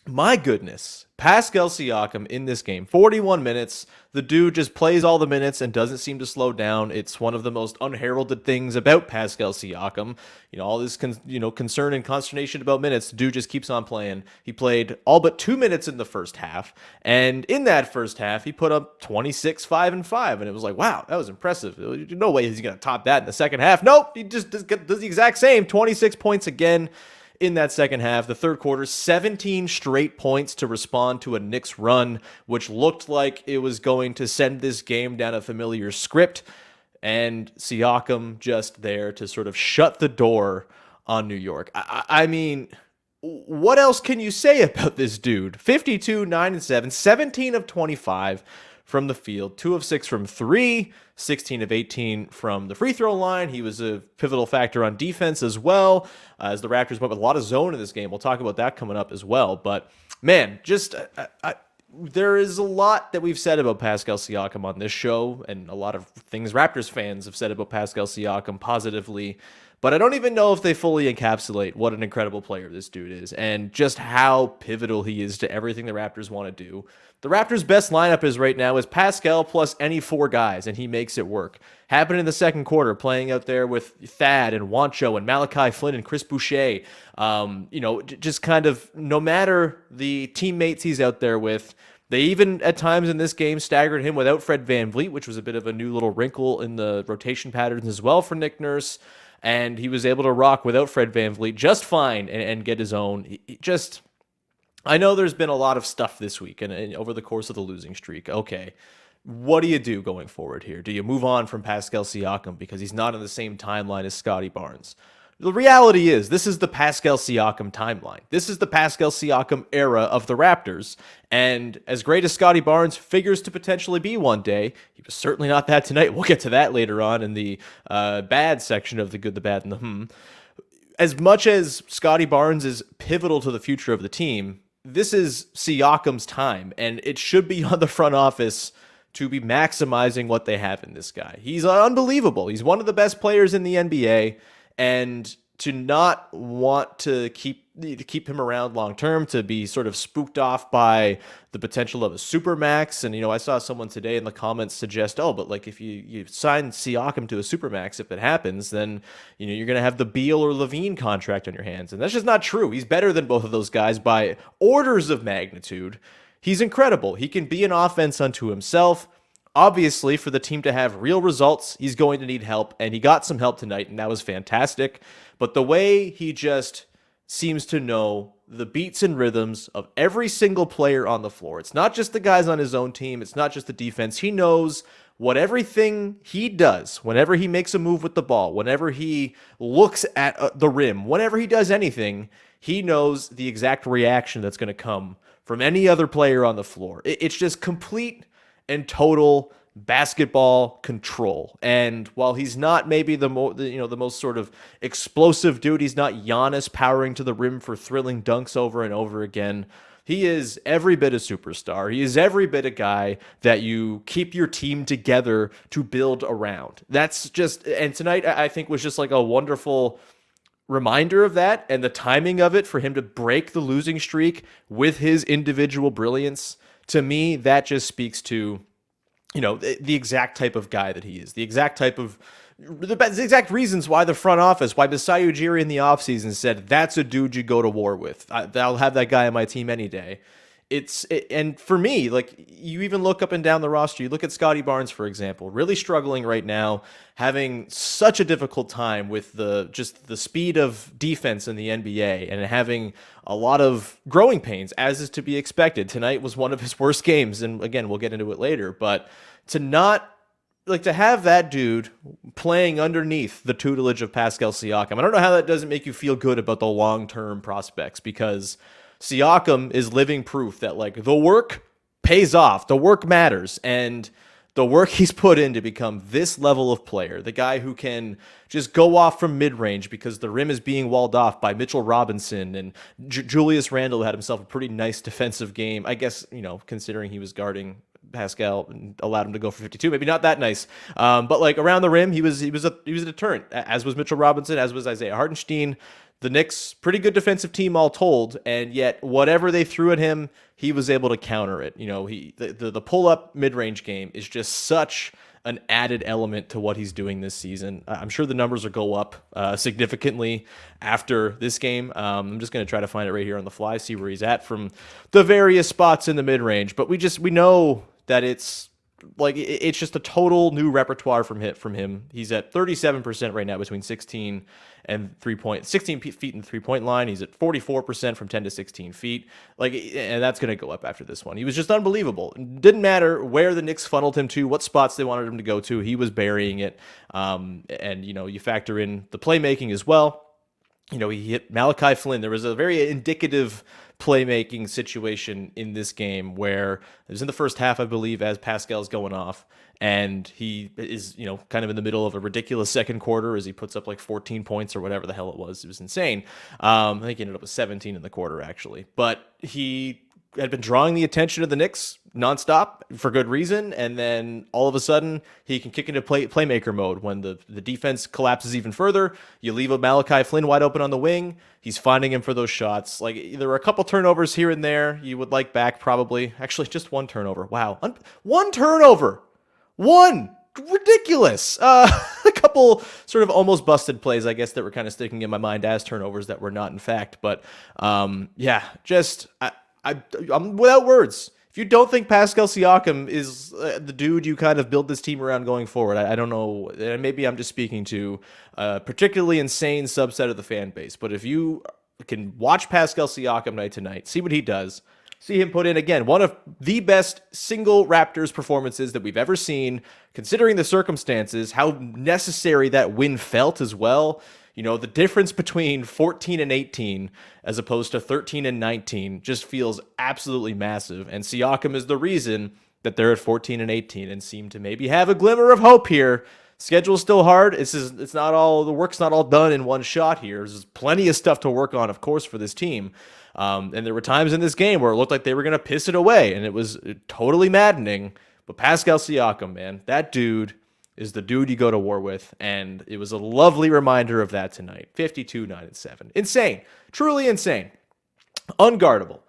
My goodness, Pascal Siakam in this game, 41 minutes. The dude just plays all the minutes and doesn't seem to slow down. It's one of the most unheralded things about Pascal Siakam. All this concern and consternation about minutes. The dude just keeps on playing. He played all but 2 minutes in the first half, and in that first half, he put up 26, 5, and 5, and it was like, wow, that was impressive. No way he's gonna top that in the second half. Nope, he just does the exact same, 26 points again in that second half. The third quarter, 17 straight points to respond to a Knicks run, which looked like it was going to send this game down a familiar script. And Siakam just there to sort of shut the door on New York. I mean, what else can you say about this dude? 52, 9 and 7, 17 of 25 from the field, 2 of 6 from 3, 16 of 18 from the free throw line. He was a pivotal factor on defense as well, as the Raptors went with a lot of zone in this game. We'll talk about that coming up as well. But man, there is a lot that we've said about Pascal Siakam on this show, and a lot of things Raptors fans have said about Pascal Siakam positively. But I don't even know if they fully encapsulate what an incredible player this dude is and just how pivotal he is to everything the Raptors want to do. The Raptors' best lineup is right now is Pascal plus any 4 guys, and he makes it work. Happened in the second quarter, playing out there with Thad and Wancho and Malachi Flynn and Chris Boucher. Just kind of no matter the teammates he's out there with. They even, at times in this game, staggered him without Fred VanVleet, which was a bit of a new little wrinkle in the rotation patterns as well for Nick Nurse. And he was able to rock without Fred VanVleet just fine and get his own. I know there's been a lot of stuff this week and over the course of the losing streak. Okay, what do you do going forward here? Do you move on from Pascal Siakam because he's not in the same timeline as Scotty Barnes? The reality is, this is the Pascal Siakam timeline. This is the Pascal Siakam era of the Raptors. And as great as Scotty Barnes figures to potentially be one day, he was certainly not that tonight. We'll get to that later on in the bad section of the good, the bad, and the As much as Scotty Barnes is pivotal to the future of the team, this is Siakam's time, and it should be on the front office to be maximizing what they have in this guy. He's unbelievable. He's one of the best players in the NBA. And to not want to keep him around long term, to be sort of spooked off by the potential of a supermax. And I saw someone today in the comments suggest, but like if you sign Siakam to a supermax, if it happens, then you're gonna have the Beal or Levine contract on your hands, and that's just not true. He's better than both of those guys by orders of magnitude. He's incredible. He can be an offense unto himself. Obviously, for the team to have real results, he's going to need help, and he got some help tonight, and that was fantastic. But the way he just seems to know the beats and rhythms of every single player on the floor. It's not just the guys on his own team. It's not just the defense. He knows what everything he does, whenever he makes a move with the ball, whenever he looks at the rim, whenever he does anything, he knows the exact reaction that's going to come from any other player on the floor. It's just complete and total basketball control. And while he's not maybe the most sort of explosive dude, he's not Giannis powering to the rim for thrilling dunks over and over again. He is every bit a superstar. He is every bit a guy that you keep your team together to build around. And tonight I think was just like a wonderful reminder of that, and the timing of it for him to break the losing streak with his individual brilliance. To me, that just speaks to, the exact type of guy that he is, the exact reasons why the front office, why Masai Ujiri in the offseason said, that's a dude you go to war with. I'll have that guy on my team any day. And for me, like, you even look up and down the roster, you look at Scotty Barnes, for example, really struggling right now, having such a difficult time with the speed of defense in the NBA and having a lot of growing pains, as is to be expected. Tonight was one of his worst games, and again, we'll get into it later, but to have that dude playing underneath the tutelage of Pascal Siakam, I don't know how that doesn't make you feel good about the long-term prospects, because Siakam is living proof that, like, the work pays off, the work matters, and the work he's put in to become this level of player, the guy who can just go off from mid-range because the rim is being walled off by Mitchell Robinson, and Julius Randle had himself a pretty nice defensive game, I guess, considering he was guarding Pascal and allowed him to go for 52, maybe not that nice, but like around the rim, he was a deterrent, as was Mitchell Robinson, as was Isaiah Hartenstein. the Knicks, pretty good defensive team all told, and yet whatever they threw at him, he was able to counter it. The pull-up mid-range game is just such an added element to what he's doing this season. I'm sure the numbers will go up significantly after this game. I'm just going to try to find it right here on the fly, see where he's at from the various spots in the mid-range. But we know that it's just a total new repertoire from him. He's at 37% right now between 16 and 16 feet in the 3-point line. He's at 44% from 10 to 16 feet. And that's going to go up after this one. He was just unbelievable. Didn't matter where the Knicks funneled him to, what spots they wanted him to go to. He was burying it. And you factor in the playmaking as well. He hit Malachi Flynn. There was a very indicative playmaking situation in this game where it was in the first half, I believe, as Pascal's going off, and he is, kind of in the middle of a ridiculous second quarter as he puts up like 14 points or whatever the hell it was. It was insane. I think he ended up with 17 in the quarter, actually. But he had been drawing the attention of the Knicks nonstop for good reason, and then all of a sudden he can kick into playmaker mode when the defense collapses even further. You leave a Malachi Flynn wide open on the wing. He's finding him for those shots. There were a couple turnovers here and there you would like back, probably. Actually, just one turnover. Wow. One turnover. One. Ridiculous. A couple sort of almost busted plays, I guess, that were kind of sticking in my mind as turnovers that were not in fact. But I'm without words. If you don't think Pascal Siakam is the dude you kind of build this team around going forward, I don't know. Maybe I'm just speaking to a particularly insane subset of the fan base. But if you can watch Pascal Siakam night to night, see what he does, see him put in, again, one of the best single Raptors performances that we've ever seen, considering the circumstances, how necessary that win felt as well. The difference between 14 and 18 as opposed to 13 and 19 just feels absolutely massive. And Siakam is the reason that they're at 14 and 18 and seem to maybe have a glimmer of hope here. Schedule's still hard. The work's not all done in one shot here. There's plenty of stuff to work on, of course, for this team. And there were times in this game where it looked like they were going to piss it away, and it was totally maddening. But Pascal Siakam, man, that dude is the dude you go to war with, and it was a lovely reminder of that tonight. 52, 9, and 7. Insane. Truly insane. Unguardable.